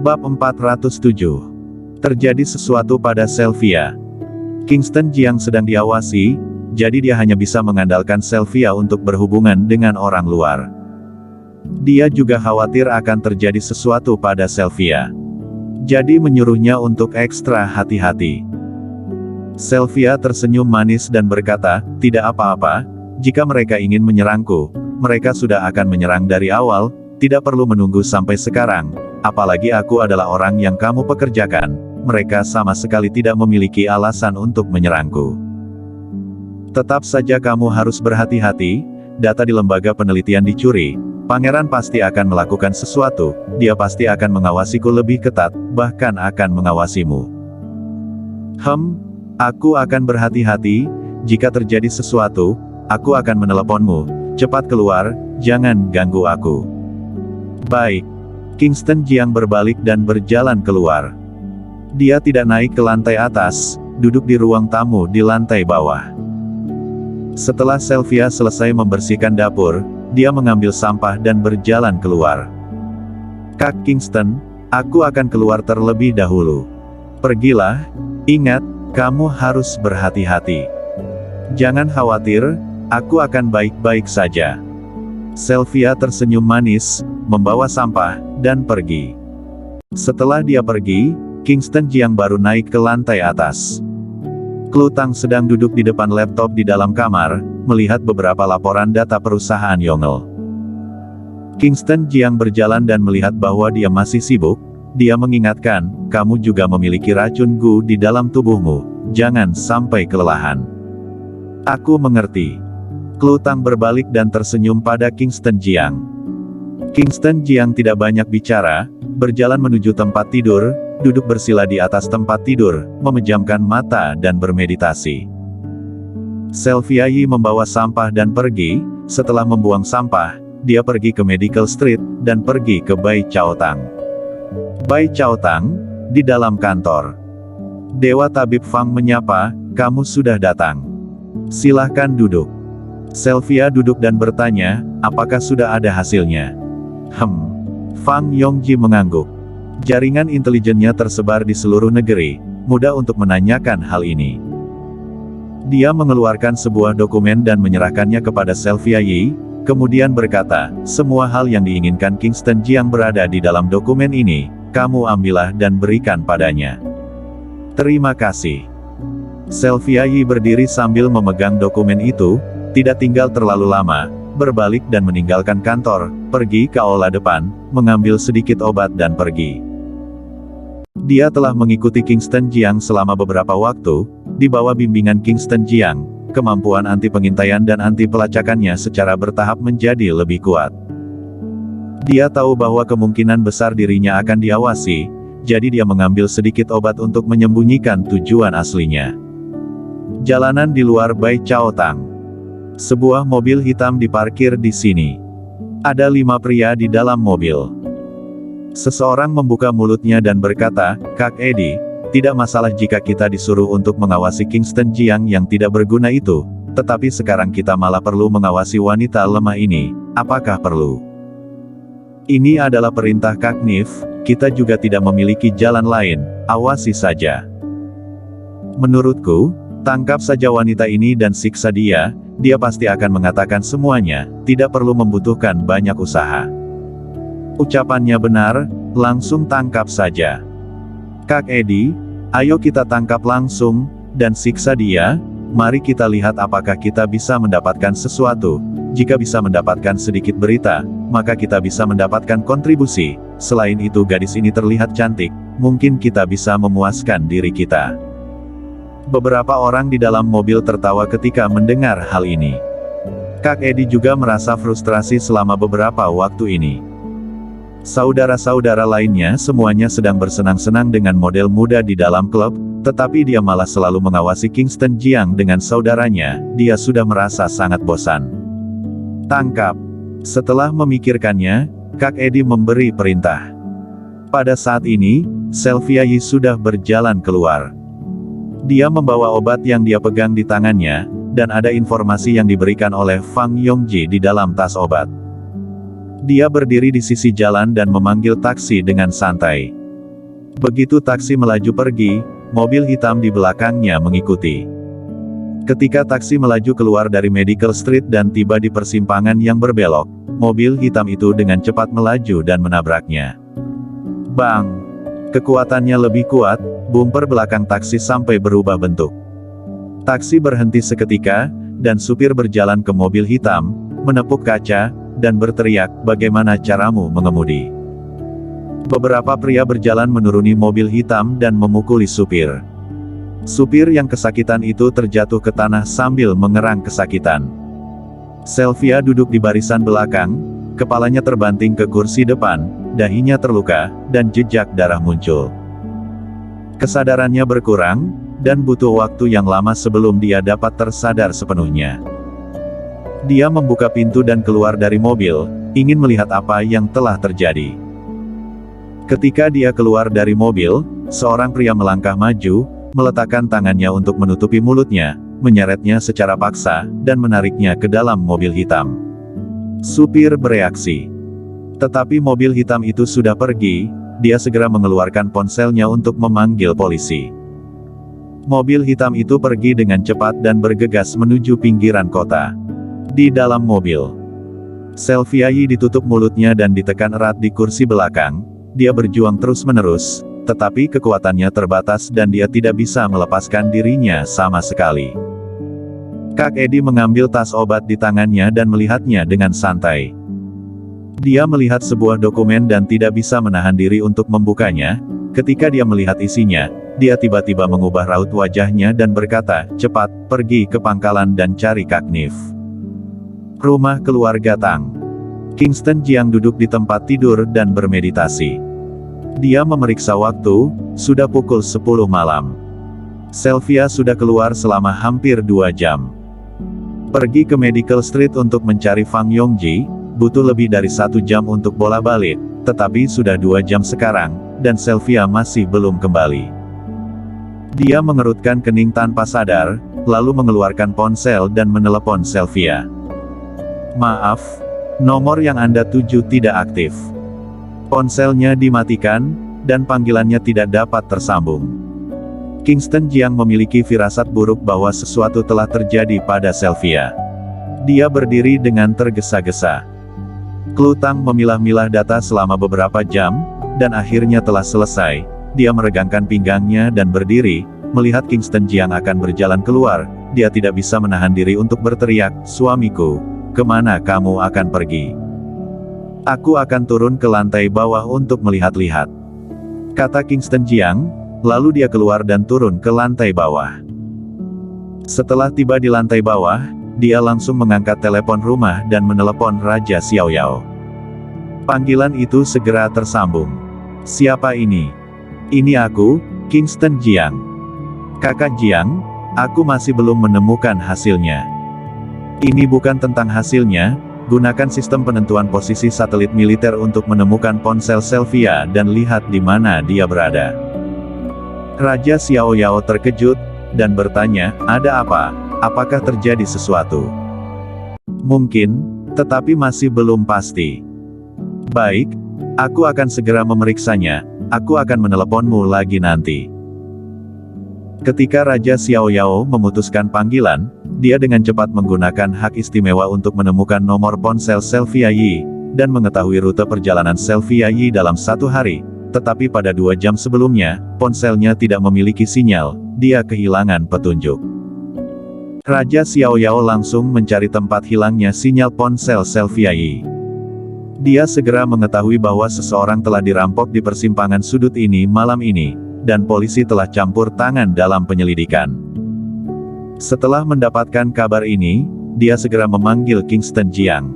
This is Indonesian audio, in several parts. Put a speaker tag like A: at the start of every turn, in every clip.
A: Bab 407. Terjadi sesuatu pada Sylvia. Kingston Jiang sedang diawasi, jadi dia hanya bisa mengandalkan Sylvia untuk berhubungan dengan orang luar. Dia juga khawatir akan terjadi sesuatu pada Sylvia. Jadi menyuruhnya untuk ekstra hati-hati. Sylvia tersenyum manis dan berkata, "Tidak apa-apa, jika mereka ingin menyerangku, mereka sudah akan menyerang dari awal, tidak perlu menunggu sampai sekarang, apalagi aku adalah orang yang kamu pekerjakan, mereka sama sekali tidak memiliki alasan untuk menyerangku. Tetap saja kamu harus berhati-hati, data di lembaga penelitian dicuri, pangeran pasti akan melakukan sesuatu, dia pasti akan mengawasiku lebih ketat, bahkan akan mengawasimu. Aku akan berhati-hati, jika terjadi sesuatu, aku akan meneleponmu, cepat keluar, jangan ganggu aku." Baik. Kingston Jiang berbalik dan berjalan keluar. Dia tidak naik ke lantai atas, duduk di ruang tamu di lantai bawah. Setelah Sylvia selesai membersihkan dapur, dia mengambil sampah dan berjalan keluar. "Kak Kingston, aku akan keluar terlebih dahulu. Pergilah, ingat, kamu harus berhati-hati. Jangan khawatir, aku akan baik-baik saja." Sylvia tersenyum manis, membawa sampah, dan pergi. Setelah dia pergi, Kingston Jiang baru naik ke lantai atas. Klutang sedang duduk di depan laptop di dalam kamar, melihat beberapa laporan data perusahaan Yongle. Kingston Jiang berjalan dan melihat bahwa dia masih sibuk, dia mengingatkan, "Kamu juga memiliki racun Gu di dalam tubuhmu, jangan sampai kelelahan." "Aku mengerti." Klutang berbalik dan tersenyum pada Kingston Jiang. Kingston Jiang tidak banyak bicara, berjalan menuju tempat tidur, duduk bersila di atas tempat tidur, memejamkan mata dan bermeditasi. Sylvia Yi membawa sampah dan pergi, setelah membuang sampah, dia pergi ke Medical Street, dan pergi ke Bai Chaotang. Bai Chaotang, di dalam kantor. Dewa Tabib Fang menyapa, "Kamu sudah datang. Silahkan duduk." Sylvia duduk dan bertanya, "Apakah sudah ada hasilnya?" Fang Yongji mengangguk. Jaringan intelijennya tersebar di seluruh negeri, mudah untuk menanyakan hal ini. Dia mengeluarkan sebuah dokumen dan menyerahkannya kepada Sylvia Yi, kemudian berkata, "Semua hal yang diinginkan Kingston Jiang berada di dalam dokumen ini, kamu ambillah dan berikan padanya." "Terima kasih." Sylvia Yi berdiri sambil memegang dokumen itu, tidak tinggal terlalu lama, berbalik dan meninggalkan kantor, pergi ke aula depan, mengambil sedikit obat dan pergi. Dia telah mengikuti Kingston Jiang selama beberapa waktu, di bawah bimbingan Kingston Jiang, kemampuan anti pengintaian dan anti pelacakannya secara bertahap menjadi lebih kuat. Dia tahu bahwa kemungkinan besar dirinya akan diawasi, jadi dia mengambil sedikit obat untuk menyembunyikan tujuan aslinya. Jalanan di luar Bai Chaotang. Sebuah mobil hitam diparkir di sini. Ada 5 pria di dalam mobil. Seseorang membuka mulutnya dan berkata, "Kak Eddie, tidak masalah jika kita disuruh untuk mengawasi Kingston Jiang yang tidak berguna itu, tetapi sekarang kita malah perlu mengawasi wanita lemah ini, apakah perlu?" "Ini adalah perintah Kak Nif, kita juga tidak memiliki jalan lain, awasi saja. Menurutku, tangkap saja wanita ini dan siksa dia, dia pasti akan mengatakan semuanya, tidak perlu membutuhkan banyak usaha." Ucapannya benar, langsung tangkap saja. "Kak Eddie, ayo kita tangkap langsung, dan siksa dia, mari kita lihat apakah kita bisa mendapatkan sesuatu, jika bisa mendapatkan sedikit berita, maka kita bisa mendapatkan kontribusi, selain itu gadis ini terlihat cantik, mungkin kita bisa memuaskan diri kita." Beberapa orang di dalam mobil tertawa ketika mendengar hal ini. Kak Eddie juga merasa frustrasi selama beberapa waktu ini. Saudara-saudara lainnya semuanya sedang bersenang-senang dengan model muda di dalam klub, tetapi dia malah selalu mengawasi Kingston Jiang dengan saudaranya, dia sudah merasa sangat bosan. "Tangkap." Setelah memikirkannya, Kak Eddie memberi perintah. Pada saat ini, Sylvia Yi sudah berjalan keluar. Dia membawa obat yang dia pegang di tangannya, dan ada informasi yang diberikan oleh Fang Yongji di dalam tas obat. Dia berdiri di sisi jalan dan memanggil taksi dengan santai. Begitu taksi melaju pergi, mobil hitam di belakangnya mengikuti. Ketika taksi melaju keluar dari Medical Street dan tiba di persimpangan yang berbelok, mobil hitam itu dengan cepat melaju dan menabraknya. Bang! Kekuatannya lebih kuat, bumper belakang taksi sampai berubah bentuk. Taksi berhenti seketika, dan supir berjalan ke mobil hitam, menepuk kaca, dan berteriak, "Bagaimana caramu mengemudi?" Beberapa pria berjalan menuruni mobil hitam dan memukuli supir. Supir yang kesakitan itu terjatuh ke tanah sambil mengerang kesakitan. Sylvia duduk di barisan belakang, kepalanya terbanting ke kursi depan, dahinya terluka, dan jejak darah muncul. Kesadarannya berkurang, dan butuh waktu yang lama sebelum dia dapat tersadar sepenuhnya. Dia membuka pintu dan keluar dari mobil, ingin melihat apa yang telah terjadi. Ketika dia keluar dari mobil, seorang pria melangkah maju, meletakkan tangannya untuk menutupi mulutnya, menyeretnya secara paksa, dan menariknya ke dalam mobil hitam. Supir bereaksi. Tetapi mobil hitam itu sudah pergi, dia segera mengeluarkan ponselnya untuk memanggil polisi. Mobil hitam itu pergi dengan cepat dan bergegas menuju pinggiran kota. Di dalam mobil, Sylvia ditutup mulutnya dan ditekan erat di kursi belakang. Dia berjuang terus-menerus, tetapi kekuatannya terbatas dan dia tidak bisa melepaskan dirinya sama sekali. Kak Eddie mengambil tas obat di tangannya dan melihatnya dengan santai. Dia melihat sebuah dokumen dan tidak bisa menahan diri untuk membukanya. Ketika dia melihat isinya, dia tiba-tiba mengubah raut wajahnya dan berkata, "Cepat, pergi ke pangkalan dan cari Kak Nif." Rumah keluarga Tang. Kingston Jiang duduk di tempat tidur dan bermeditasi. Dia memeriksa waktu, sudah pukul 10 malam. Sylvia sudah keluar selama hampir 2 jam. Pergi ke Medical Street untuk mencari Fang Yongji, butuh lebih dari 1 jam untuk bolak-balik, tetapi sudah 2 jam sekarang, dan Sylvia masih belum kembali. Dia mengerutkan kening tanpa sadar, lalu mengeluarkan ponsel dan menelepon Sylvia. "Maaf, nomor yang Anda tuju tidak aktif." Ponselnya dimatikan, dan panggilannya tidak dapat tersambung. Kingston Jiang memiliki firasat buruk bahwa sesuatu telah terjadi pada Sylvia. Dia berdiri dengan tergesa-gesa. Klu Tang memilah-milah data selama beberapa jam, dan akhirnya telah selesai. Dia meregangkan pinggangnya dan berdiri, melihat Kingston Jiang akan berjalan keluar. Dia tidak bisa menahan diri untuk berteriak, "Suamiku, kemana kamu akan pergi? Aku akan turun ke lantai bawah untuk melihat-lihat," kata Kingston Jiang, lalu dia keluar dan turun ke lantai bawah. Setelah tiba di lantai bawah, dia langsung mengangkat telepon rumah dan menelepon Raja Xiaoyao. Panggilan itu segera tersambung. "Siapa ini?" "Ini aku, Kingston Jiang." "Kakak Jiang, aku masih belum menemukan hasilnya." "Ini bukan tentang hasilnya, gunakan sistem penentuan posisi satelit militer untuk menemukan ponsel Sylvia dan lihat di mana dia berada." Raja Xiaoyao terkejut, dan bertanya, "Ada apa? Apakah terjadi sesuatu?" "Mungkin, tetapi masih belum pasti." "Baik, aku akan segera memeriksanya. Aku akan meneleponmu lagi nanti." Ketika Raja Xiaoyao memutuskan panggilan, dia dengan cepat menggunakan hak istimewa untuk menemukan nomor ponsel Sylvia Yi, dan mengetahui rute perjalanan Sylvia Yi dalam 1 hari. Tetapi pada 2 jam sebelumnya, ponselnya tidak memiliki sinyal, dia kehilangan petunjuk. Raja Xiaoyao langsung mencari tempat hilangnya sinyal ponsel Sylvia Yi. Dia segera mengetahui bahwa seseorang telah dirampok di persimpangan sudut ini malam ini, dan polisi telah campur tangan dalam penyelidikan. Setelah mendapatkan kabar ini, dia segera memanggil Kingston Jiang.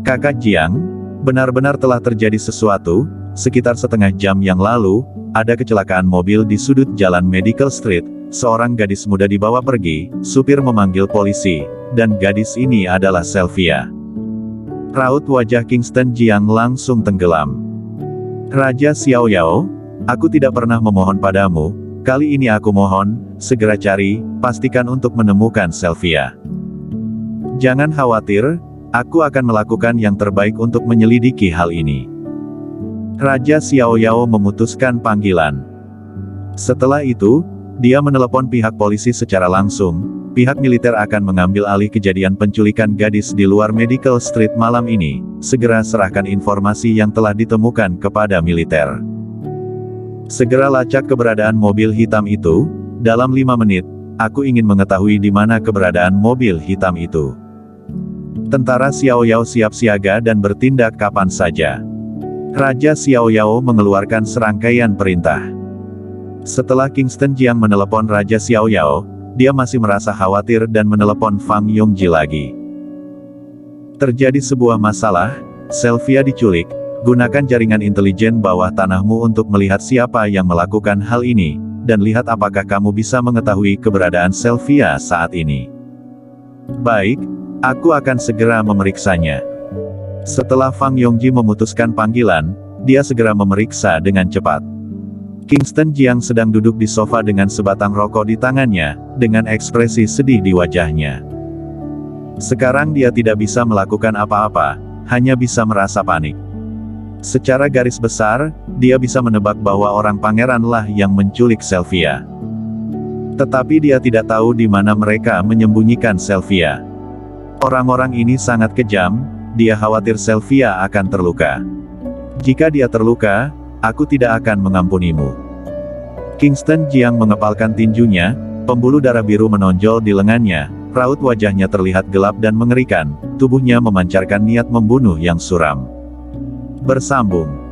A: "Kakak Jiang, benar-benar telah terjadi sesuatu. Sekitar setengah jam yang lalu, ada kecelakaan mobil di sudut jalan Medical Street, seorang gadis muda dibawa pergi, supir memanggil polisi, dan gadis ini adalah Sylvia." Raut wajah Kingston Jiang langsung tenggelam. "Raja Xiaoyao, aku tidak pernah memohon padamu, kali ini aku mohon, segera cari, pastikan untuk menemukan Sylvia. Jangan khawatir, aku akan melakukan yang terbaik untuk menyelidiki hal ini." Raja Xiaoyao memutuskan panggilan. Setelah itu, dia menelepon pihak polisi secara langsung. Pihak militer akan mengambil alih kejadian penculikan gadis di luar Medical Street malam ini. Segera serahkan informasi yang telah ditemukan kepada militer. Segera lacak keberadaan mobil hitam itu. Dalam 5 menit, aku ingin mengetahui di mana keberadaan mobil hitam itu. Tentara Xiaoyao siap siaga dan bertindak kapan saja. Raja Xiaoyao mengeluarkan serangkaian perintah. Setelah Kingston Jiang menelepon Raja Xiaoyao, dia masih merasa khawatir dan menelepon Fang Yongji lagi. Terjadi sebuah masalah, Sylvia diculik. Gunakan jaringan intelijen bawah tanahmu untuk melihat siapa yang melakukan hal ini, dan lihat apakah kamu bisa mengetahui keberadaan Sylvia saat ini. Baik, aku akan segera memeriksanya. Setelah Fang Yongji memutuskan panggilan, dia segera memeriksa dengan cepat. Kingston Jiang sedang duduk di sofa dengan sebatang rokok di tangannya, dengan ekspresi sedih di wajahnya. Sekarang dia tidak bisa melakukan apa-apa, hanya bisa merasa panik. Secara garis besar, dia bisa menebak bahwa orang pangeranlah yang menculik Sylvia. Tetapi dia tidak tahu di mana mereka menyembunyikan Sylvia. Orang-orang ini sangat kejam, dia khawatir Sylvia akan terluka. Jika dia terluka, aku tidak akan mengampunimu. Kingston Jiang mengepalkan tinjunya, pembuluh darah biru menonjol di lengannya, raut wajahnya terlihat gelap dan mengerikan, tubuhnya memancarkan niat membunuh yang suram. Bersambung.